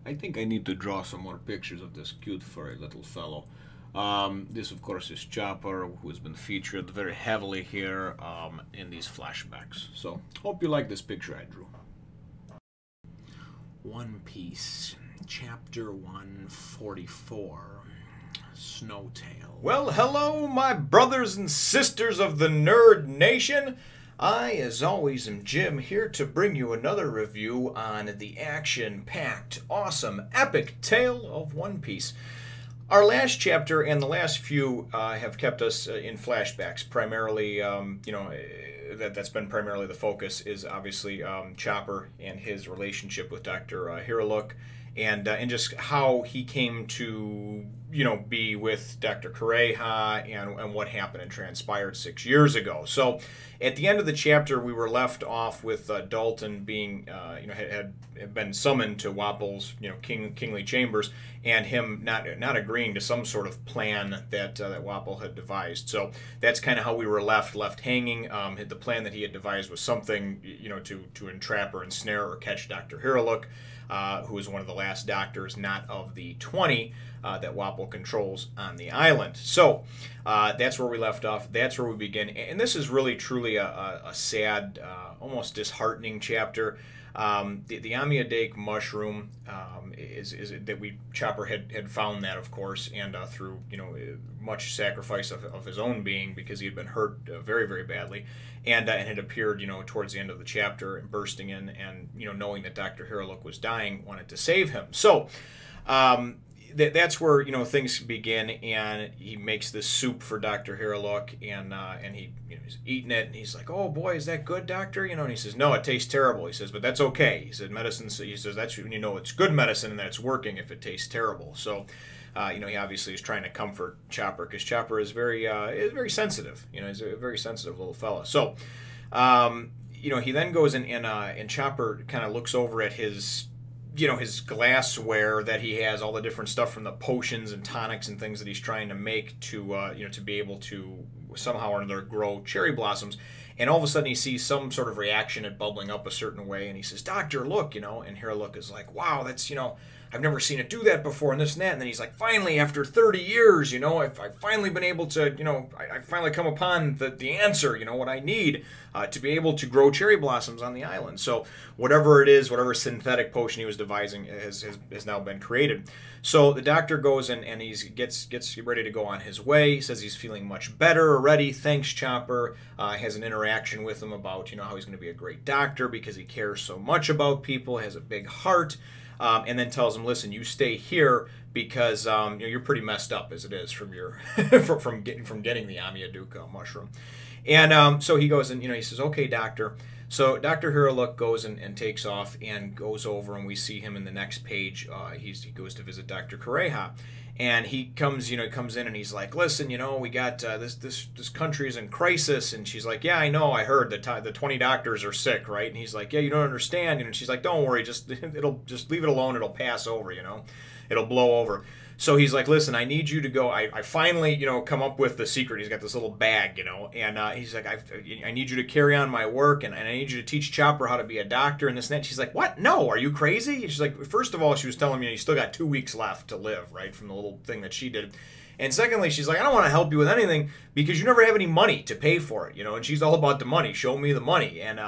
I think I need to draw some more pictures of this cute furry little fellow. This, of course, is Chopper, who has been featured very heavily here in these flashbacks. So, hope you like this picture I drew. One Piece, Chapter 144, Snowtail. Well, hello, my brothers and sisters of the Nerd Nation. I, as always, am Jim, here to bring you another review on the action-packed, awesome, epic tale of One Piece. Our last chapter and the last few have kept us in flashbacks. Primarily, that's been primarily the focus is obviously Chopper and his relationship with Dr. Hiruluk, and just how he came to be with Dr. Kureha and what happened and transpired 6 years ago. So at the end of the chapter, we were left off with Dalton being had been summoned to Wapol's kingly chambers, and him not agreeing to some sort of plan that Wapol had devised. So that's kind of how we were left hanging. The plan that he had devised was something to entrap or ensnare or catch Dr. Hiruluk, who is one of the last doctors, not of the 20 that Wapol controls on the island. So that's where we left off. That's where we begin. And this is really, truly a sad, almost disheartening chapter. The Amiudake mushroom is that Chopper had found that, of course, and through much sacrifice of his own being, because he had been hurt very, very badly, and had appeared towards the end of the chapter and bursting in, and knowing that Dr. Hiruluk was dying, wanted to save him. So that's where things begin, and he makes this soup for Dr. Hiruluk, and he's eating it, and he's like, "Oh boy, is that good, doctor?" And he says, "No, it tastes terrible." He says, "But that's okay." He said, "Medicine." He says, "That's when it's good medicine and that it's working if it tastes terrible." So he obviously is trying to comfort Chopper, because Chopper is very sensitive. He's a very sensitive little fella. So he then goes in, and Chopper kind of looks over at his glassware that he has, all the different stuff from the potions and tonics and things that he's trying to make to to be able to somehow or another grow cherry blossoms. And all of a sudden he sees some sort of reaction at bubbling up a certain way, and he says, "Doctor, look," and Hiruluk is like, "Wow, that's I've never seen it do that before," and this and that. And then he's like, "Finally, after 30 years, I've finally been able to, I've finally come upon the answer, what I need to be able to grow cherry blossoms on the island." So whatever it is, whatever synthetic potion he was devising has now been created. So the doctor goes and he gets ready to go on his way. He says he's feeling much better already. Thanks, Chopper. Has an interaction with him about how he's going to be a great doctor because he cares so much about people, has a big heart. And then tells him, "Listen, you stay here because you're pretty messed up as it is from your from getting the Amiudake mushroom." And so he goes and he says, "Okay, doctor." So Dr. Hiruluk goes and takes off and goes over, and we see him in the next page. He goes to visit Dr. Kureha. And he comes in and he's like, "Listen, we got this country is in crisis." And she's like, "Yeah, I know. I heard that the 20 doctors are sick, right?" And he's like, "Yeah, you don't understand." And she's like, "Don't worry, just leave it alone. It'll pass over. It'll blow over." So he's like, "Listen, I need you to go. I finally, come up with the secret." He's got this little bag, and he's like, I need you to carry on my work, and I need you to teach Chopper how to be a doctor and this and that." She's like, "What? No, are you crazy?" She's like, first of all, she was telling me you still got 2 weeks left to live, right, from the little thing that she did. And secondly, she's like, "I don't want to help you with anything because you never have any money to pay for it, And she's all about the money. "Show me the money." And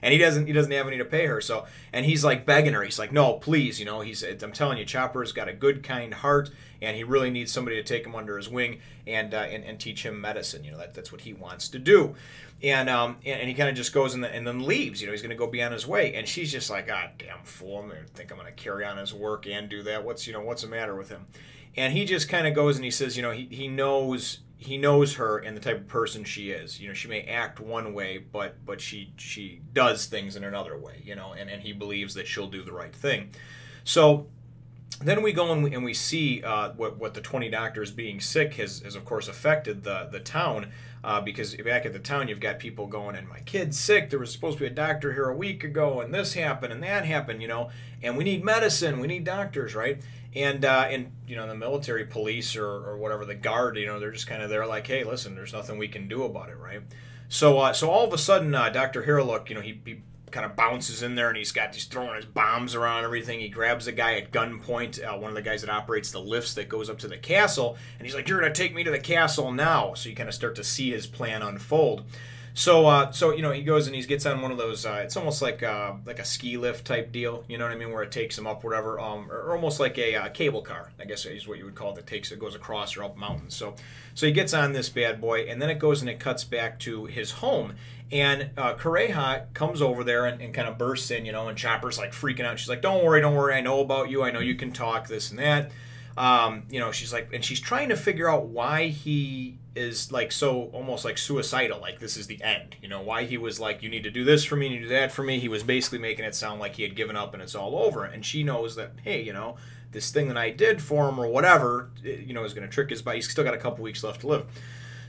and he doesn't have any to pay her. So, and he's like begging her. He's like, "No, please, I'm telling you, Chopper's got a good, kind heart, and he really needs somebody to take him under his wing and teach him medicine. That's what he wants to do." And he kind of just goes and then leaves. He's going to go be on his way. And she's just like, "God damn fool! I think I'm going to carry on his work and do that. What's the matter with him?" And he just kind of goes and he says, he knows her and the type of person she is. She may act one way, but she does things in another way. And he believes that she'll do the right thing. So then we go and we see what the 20 doctors being sick has of course affected the town, because back at the town you've got people going, "And my kid's sick. There was supposed to be a doctor here a week ago, and this happened and that happened, and we need medicine, we need doctors, right?" And the military police or whatever, the guard, they're just kind of there like, "Hey, listen, there's nothing we can do about it," right? So all of a sudden, Dr. Hiruluk, he kind of bounces in there, and he's throwing his bombs around and everything. He grabs a guy at gunpoint, one of the guys that operates the lifts that goes up to the castle, and he's like, "You're gonna take me to the castle now." So you kind of start to see his plan unfold. So you know, he goes and he gets on one of those. It's almost like a ski lift type deal. You know what I mean, where it takes him up, whatever, or almost like a cable car, I guess is what you would call it. It goes across or up mountains. So he gets on this bad boy, and then it goes and it cuts back to his home. And Kureha comes over there and kind of bursts in, you know, and Chopper's like freaking out. She's like, don't worry, I know about you. I know you can talk, this and that. You know, she's like, and she's trying to figure out why he is like so almost like suicidal, like this is the end. You know, why he was like, you need to do this for me, you need to do that for me. He was basically making it sound like he had given up and it's all over. And she knows that, hey, you know, this thing that I did for him or whatever, you know, is going to trick his body. He's still got a couple weeks left to live.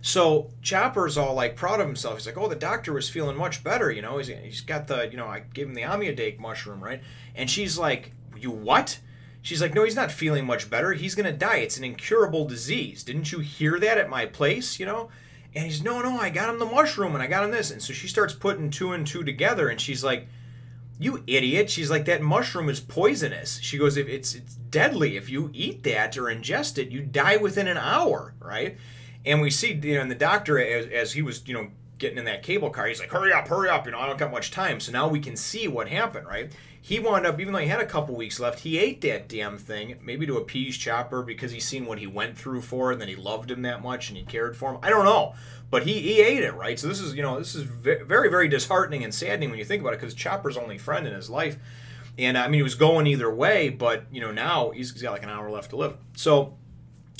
So Chopper's all like proud of himself. He's like, oh, the doctor was feeling much better, you know. He's got the, you know, I gave him the Amiudake mushroom, right? And she's like, you what? She's like, no, he's not feeling much better. He's going to die. It's an incurable disease. Didn't you hear that at my place, you know? And he's, no, I got him the mushroom and I got him this. And so she starts putting two and two together and she's like, you idiot. She's like, that mushroom is poisonous. She goes, if it's deadly. If you eat that or ingest it, you die within an hour, right? And we see, you know, and the doctor, as he was, you know, getting in that cable car, he's like, hurry up, you know, I don't got much time. So now we can see what happened, right? He wound up, even though he had a couple weeks left, he ate that damn thing, maybe to appease Chopper because he's seen what he went through for it, and then he loved him that much and he cared for him. I don't know. But he ate it, right? So this is, you know, this is very, very disheartening and saddening when you think about it, because Chopper's only friend in his life. And, I mean, he was going either way, but, you know, now he's got like an hour left to live. So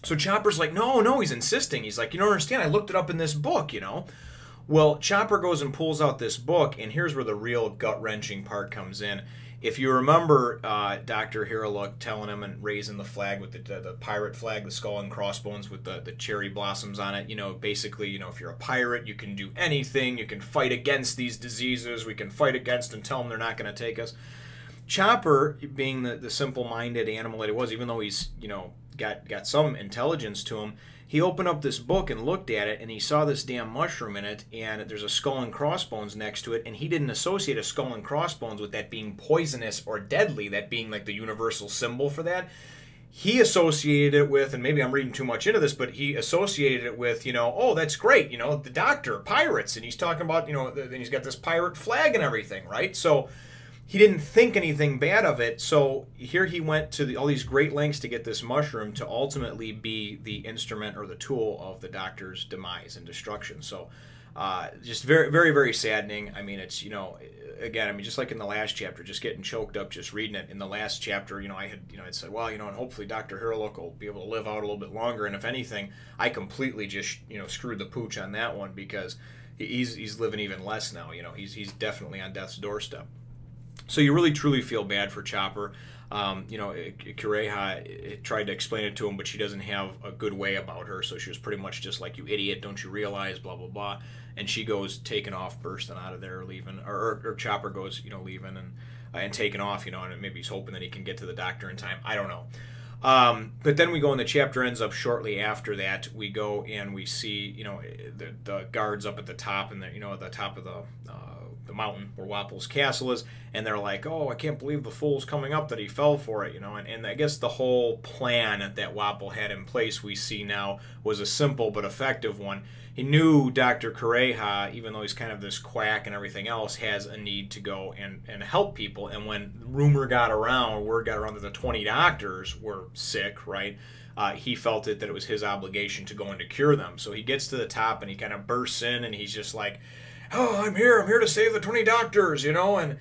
Chopper's like, no, he's insisting. He's like, you don't understand. I looked it up in this book, you know. Well, Chopper goes and pulls out this book, and here's where the real gut-wrenching part comes in. If you remember Dr. Hiruluk telling him and raising the flag with the pirate flag, the skull and crossbones with the cherry blossoms on it, you know, basically, you know, if you're a pirate, you can do anything. You can fight against these diseases. We can fight against and tell them they're not going to take us. Chopper, being the simple-minded animal that he was, even though he's, you know, got some intelligence to him, he opened up this book and looked at it, and he saw this damn mushroom in it, and there's a skull and crossbones next to it, and he didn't associate a skull and crossbones with that being poisonous or deadly, that being like the universal symbol for that. He associated it with, and maybe I'm reading too much into this, but he associated it with, you know, oh, that's great, you know, the doctor, pirates, and he's talking about, you know, then he's got this pirate flag and everything, right? So he didn't think anything bad of it, so here he went to all these great lengths to get this mushroom to ultimately be the instrument or the tool of the doctor's demise and destruction. So just very, very, very saddening. I mean, it's, you know, again, I mean, just like in the last chapter, just getting choked up just reading it. In the last chapter, you know, I'd said, well, you know, and hopefully Dr. Hiruluk will be able to live out a little bit longer, and if anything, I completely just, you know, screwed the pooch on that one, because he's living even less now. You know, he's definitely on death's doorstep. So you really, truly feel bad for Chopper. You know, Kureha tried to explain it to him, but she doesn't have a good way about her. So she was pretty much just like, you idiot, don't you realize, blah, blah, blah. And she goes taking off, bursting out of there, leaving. Or Chopper goes, you know, leaving and taking off, you know, and maybe he's hoping that he can get to the doctor in time. I don't know. But then we go, and the chapter ends up shortly after that. We go and we see, you know, the guards up at the top, and you know, at the top of the mountain where Wapol's castle is, and they're like, oh, I can't believe the fool's coming up that he fell for it, you know. And I guess the whole plan that Wapol had in place, we see now, was a simple but effective one. He knew Dr. Kureha, even though he's kind of this quack and everything else, has a need to go and help people. And when rumor got around, or word got around that the 20 doctors were sick, right, he felt that it was his obligation to go in to cure them. So he gets to the top, and he kind of bursts in, and he's just like, oh, I'm here to save the 20 doctors, you know, and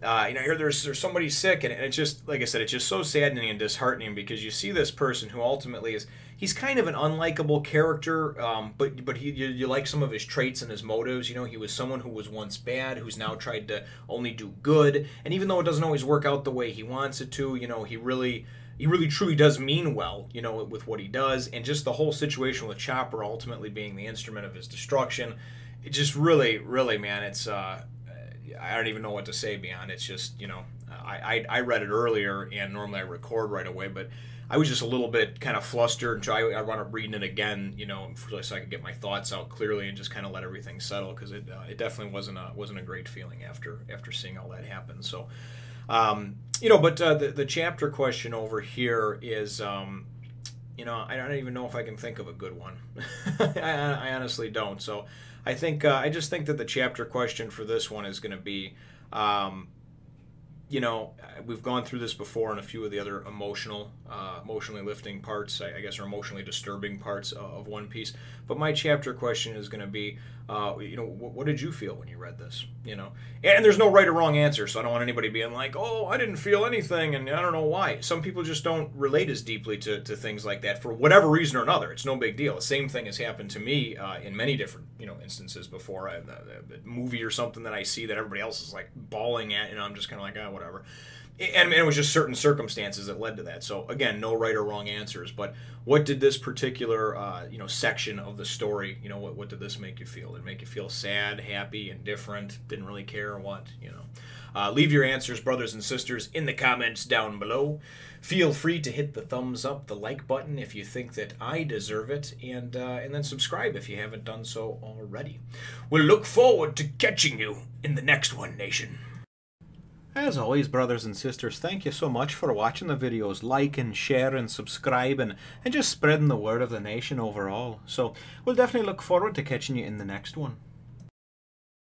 you know, here there's somebody sick, and it's just, like I said, it's just so saddening and disheartening, because you see this person who ultimately he's kind of an unlikable character, but you like some of his traits and his motives. You know, he was someone who was once bad, who's now tried to only do good, and even though it doesn't always work out the way he wants it to, you know, he really truly does mean well, you know, with what he does, and just the whole situation with Chopper ultimately being the instrument of his destruction. It just really, really, man, it's I don't even know what to say beyond. It's just, you know, I read it earlier, and normally I record right away, but I was just a little bit kind of flustered, and I wound up reading it again, you know, so I could get my thoughts out clearly and just kind of let everything settle, because it definitely wasn't a great feeling after seeing all that happen. So, you know, but the chapter question over here is, you know, I don't even know if I can think of a good one. I honestly don't. So I think I just think that the chapter question for this one is going to be, you know, we've gone through this before in a few of the other emotionally lifting parts, I guess, or emotionally disturbing parts of One Piece. But my chapter question is going to be, you know, what did you feel when you read this? You know, and there's no right or wrong answer, so I don't want anybody being like, oh, I didn't feel anything, and I don't know why. Some people just don't relate as deeply to things like that for whatever reason or another. It's no big deal. The same thing has happened to me in many different, you know, instances before. A movie or something that I see that everybody else is like bawling at, and I'm just kind of like, oh, whatever. And it was just certain circumstances that led to that. So again, no right or wrong answers. But what did this particular you know, section of the story, you know, what did this make you feel? Did it make you feel sad, happy, indifferent, didn't really care, or what? You know, leave your answers, brothers and sisters, in the comments down below. Feel free to hit the thumbs up, the like button if you think that I deserve it, and then subscribe if you haven't done so already. We'll look forward to catching you in the next one, Nation. As always, brothers and sisters, thank you so much for watching the videos. Like and share and subscribe, and just spreading the word of the nation overall. So we'll definitely look forward to catching you in the next one.